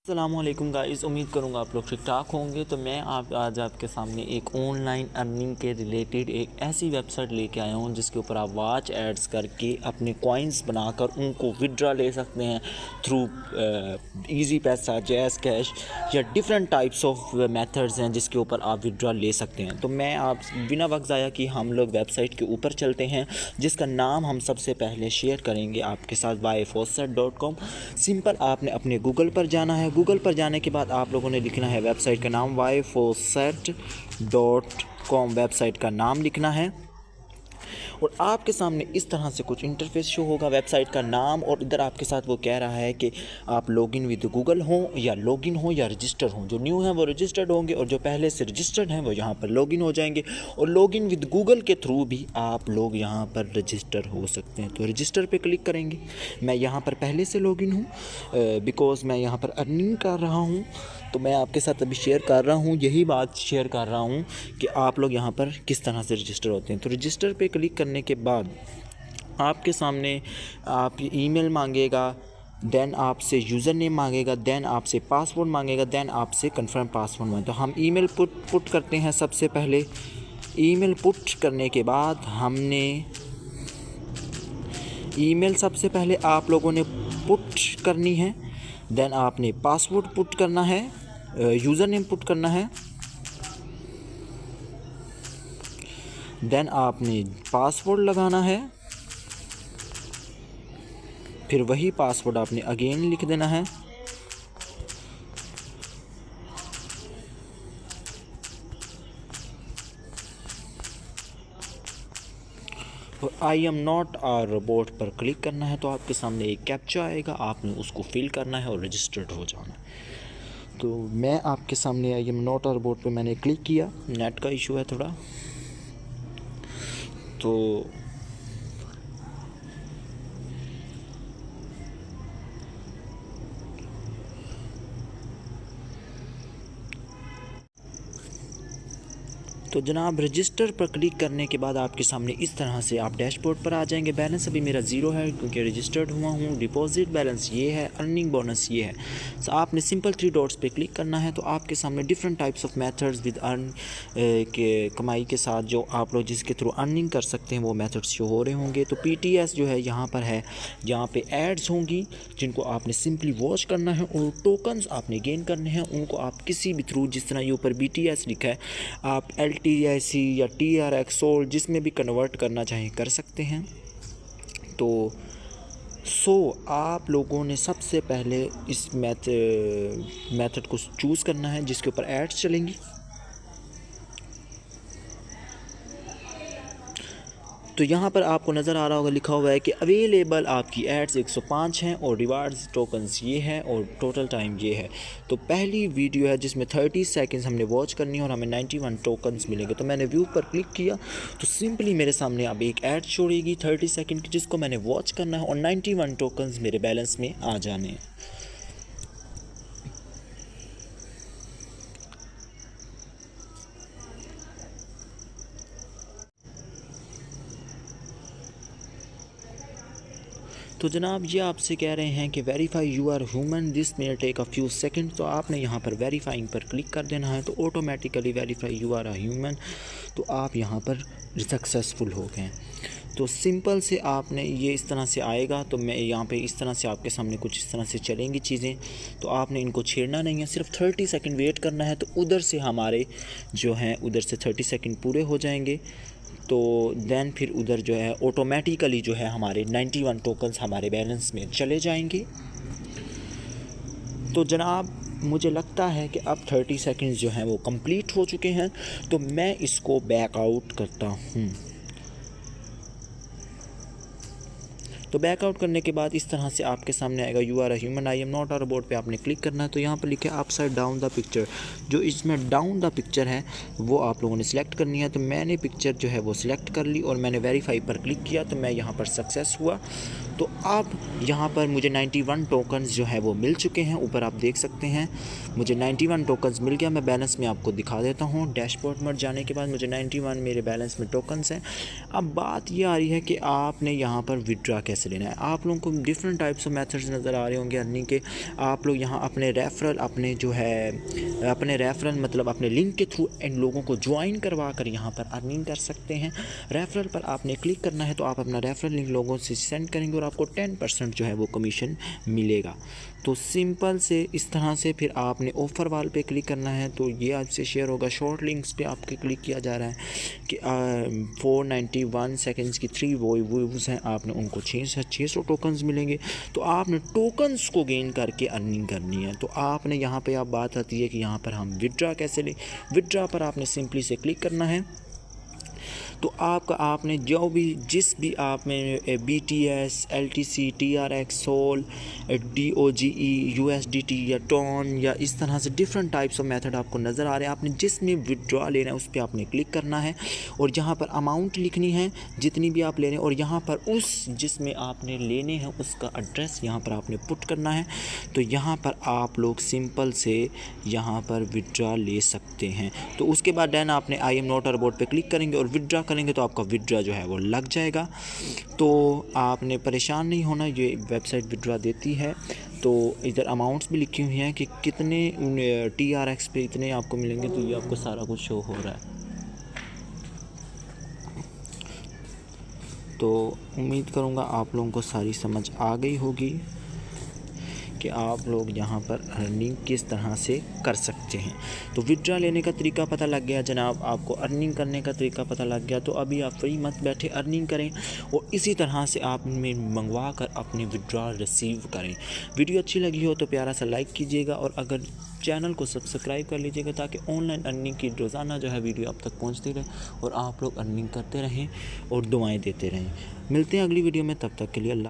अस्सलामुअलैकुम गाइस, उम्मीद करूँगा आप लोग ठीक ठाक होंगे। तो मैं आज आपके सामने एक ऑनलाइन अर्निंग के रिलेटेड एक ऐसी वेबसाइट लेके आया हूँ जिसके ऊपर आप वॉच एड्स करके अपने कॉइन्स बनाकर उनको विड्रा ले सकते हैं थ्रू इजी पैसा, जैज़ कैश या डिफरेंट टाइप्स ऑफ मेथड्स हैं जिसके ऊपर आप विड्रा ले सकते हैं। तो मैं आप बिना वक्त ज़ाया कि हम लोग वेबसाइट के ऊपर चलते हैं जिसका नाम हम सबसे पहले शेयर करेंगे आपके साथ, yfawcett.com। सिंपल आपने अपने गूगल पर जाना है। गूगल पर जाने के बाद आप लोगों ने लिखना है वेबसाइट का नाम yfawcett.com, वेबसाइट का नाम लिखना है और आपके सामने इस तरह से कुछ इंटरफेस शो होगा, वेबसाइट का नाम, और इधर आपके साथ वो कह रहा है कि आप लॉगिन विद गूगल हो या लॉगिन हो या रजिस्टर हो। जो न्यू हैं वो रजिस्टर्ड होंगे और जो पहले से रजिस्टर्ड हैं वो यहाँ पर लॉगिन हो जाएंगे। और लॉगिन विद गूगल के थ्रू भी आप लोग यहाँ पर रजिस्टर हो सकते हैं। तो रजिस्टर पे क्लिक करेंगे। मैं यहाँ पर पहले से लॉगिन हूँ बिकॉज़ मैं यहाँ पर अर्निंग कर रहा हूँ, तो मैं आपके साथ अभी शेयर कर रहा हूँ, यही बात शेयर कर रहा हूँ कि आप लोग यहाँ पर किस तरह से रजिस्टर होते हैं। तो रजिस्टर पे क्लिक करने के बाद आपके सामने आप ईमेल मांगेगा, देन आपसे यूज़र नेम मांगेगा, देन आपसे पासवर्ड मांगेगा, देन आपसे कंफर्म पासवर्ड मांगेगा। तो हम ईमेल पुट करते हैं। सबसे पहले ईमेल पुट करने के बाद हमने ईमेल सबसे पहले आप लोगों ने पुट करनी है, देन आपने पासवर्ड पुट करना है, यूज़र नेम पुट करना है, देन आपने पासवर्ड लगाना है, फिर वही पासवर्ड आपने अगेन लिख देना है, और आई एम नॉट अ रोबोट पर क्लिक करना है। तो आपके सामने एक कैप्चा आएगा, आपने उसको फिल करना है और रजिस्टर्ड हो जाना है। तो मैं आपके सामने आई एम नॉट अ रोबोट पे मैंने क्लिक किया। नेट का इशू है थोड़ा, तो जनाब रजिस्टर पर क्लिक करने के बाद आपके सामने इस तरह से आप डैशबोर्ड पर आ जाएंगे। बैलेंस अभी मेरा ज़ीरो है क्योंकि रजिस्टर्ड हुआ हूँ। डिपॉजिट बैलेंस ये है, अर्निंग बोनस ये है। तो आपने सिंपल 3 डॉट्स पे क्लिक करना है। तो आपके सामने different types of methods with earn के कमाई के साथ जो आप लोग जिसके थ्रू अर्निंग कर सकते हैं वो मेथड्स शो हो रहे होंगे। तो PTS जो है यहाँ पर है, यहाँ पर एड्स होंगी जिनको आपने सिंपली वॉच करना है और टोकन्स आपने गेन करने हैं। उनको आप किसी भी थ्रू, जिस तरह ये ऊपर BTS लिखा है, आप LTIC या TRX सोल जिसमें भी कन्वर्ट करना चाहें कर सकते हैं। तो आप लोगों ने सबसे पहले इस मेथड को चूज़ करना है जिसके ऊपर एड्स चलेंगी। तो यहाँ पर आपको नज़र आ रहा होगा, लिखा हुआ है कि अवेलेबल आपकी एड्स 105 हैं और रिवार्ड्स टोकन्स ये हैं और टोटल टाइम ये है। तो पहली वीडियो है जिसमें 30 सेकंड्स हमने वॉच करनी है और हमें 91 टोकन्स मिलेंगे। तो मैंने व्यू पर क्लिक किया तो सिंपली मेरे सामने अब एक ऐड छोड़ेगी 30 सेकंड की जिसको मैंने वॉच करना है और 91 टोकन्स मेरे बैलेंस में आ जाने हैं। तो जनाब ये आपसे कह रहे हैं कि verify you are human, this may take a few second. तो आपने यहाँ पर वेरीफाइंग पर क्लिक कर देना है। तो automatically verify you are a human, तो आप यहाँ पर सक्सेसफुल हो गए। तो सिंपल से आपने ये इस तरह से आएगा। तो मैं यहाँ पे इस तरह से आपके सामने कुछ इस तरह से चलेंगी चीज़ें। तो आपने इनको छेड़ना नहीं है, सिर्फ 30 सेकंड वेट करना है। तो उधर से हमारे जो हैं उधर से 30 सेकंड पूरे हो जाएंगे। तो देन फिर उधर जो है ऑटोमेटिकली जो है हमारे 91 टोकन्स हमारे बैलेंस में चले जाएंगे। तो जनाब मुझे लगता है कि अब 30 सेकंड्स जो हैं वो कंप्लीट हो चुके हैं। तो मैं इसको बैकआउट करता हूँ। तो बैकआउट करने के बाद इस तरह से आपके सामने आएगा you are a human, I am not a robot पे आपने क्लिक करना है। तो यहाँ पर लिखा है अपसाइड डाउन द पिक्चर, जो इसमें डाउन द पिक्चर है वो आप लोगों ने सिलेक्ट करनी है। तो मैंने पिक्चर जो है वो सिलेक्ट कर ली और मैंने वेरीफाई पर क्लिक किया। तो मैं यहाँ पर सक्सेस हुआ तो अब यहाँ पर मुझे 91 टोकन्स जो है वो मिल चुके हैं, ऊपर आप देख सकते हैं मुझे 91 टोकन्स मिल गया। मैं बैलेंस में आपको दिखा देता हूँ। डैशबोर्ड में जाने के बाद मुझे 91 मेरे बैलेंस में टोकन्स हैं। अब बात ये आ रही है कि आपने यहाँ पर विड्रॉ कैसे लेना है। आप लोगों को डिफरेंट टाइप्स ऑफ मेथड्स नज़र आ रहे होंगे अर्निंग के। आप लोग यहाँ अपने रेफरल मतलब अपने लिंक के थ्रू इन लोगों को ज्वाइन करवा कर यहाँ पर अर्निंग कर सकते हैं। रेफरल पर आपने क्लिक करना है, तो आप अपना रेफरल लिंक लोगों से सेंड करेंगे और आपको 10% जो है वो कमीशन मिलेगा। तो सिंपल से इस तरह से फिर आपने ऑफ़र वाल पे क्लिक करना है, तो ये आपसे शेयर होगा। शॉर्ट लिंक्स पे आपके क्लिक किया जा रहा है कि 491 सेकंड्स की 3 व्यूज़ हैं, आपने उनको 600 टोकन्स मिलेंगे। तो आपने टोकन्स को गेन करके अर्निंग करनी है। तो आपने यहाँ पे आप बात आती है कि यहाँ पर हम विड्रॉ कैसे लें। विड्रॉ पर आपने सिंपली से क्लिक करना है। तो आपने जिस भी आप में BTS, LTC, TRX, SOL, DOGE, USDT या टोन या इस तरह से डिफरेंट टाइप्स ऑफ मेथड आपको नज़र आ रहे हैं। आपने जिसमें विड्रॉ लेना है उस पर आपने क्लिक करना है और यहाँ पर अमाउंट लिखनी है जितनी भी आप ले रहे हैं, और यहाँ पर उस जिसमें आपने लेने हैं उसका एड्रेस यहाँ पर आपने पुट करना है। तो यहाँ पर आप लोग सिंपल से यहाँ पर विड्रॉ ले सकते हैं। तो उसके बाद देन आपने I am not a robot पे क्लिक करेंगे और विड्रॉ करेंगे, तो आपका विड्रॉ जो है वो लग जाएगा। तो आपने परेशान नहीं होना, ये वेबसाइट विड्रॉ देती है। तो इधर अमाउंट्स भी लिखी हुई हैं कि कितने TRX पे इतने आपको मिलेंगे, तो ये आपको सारा कुछ शो हो रहा है। तो उम्मीद करूँगा आप लोगों को सारी समझ आ गई होगी कि आप लोग यहाँ पर अर्निंग किस तरह से कर सकते हैं। तो विड्रॉ लेने का तरीका पता लग गया जनाब, आपको अर्निंग करने का तरीका पता लग गया। तो अभी आप फ्री मत बैठे, अर्निंग करें और इसी तरह से आप में मंगवा कर अपने विड्रॉ रिसीव करें। वीडियो अच्छी लगी हो तो प्यारा सा लाइक कीजिएगा और अगर चैनल को सब्सक्राइब कर लीजिएगा ताकि ऑनलाइन अर्निंग की रोज़ाना जो है वीडियो आप तक पहुँचती रहे और आप लोग अर्निंग करते रहें और दुआएँ देते रहें। मिलते हैं अगली वीडियो में, तब तक के लिए अल्लाह।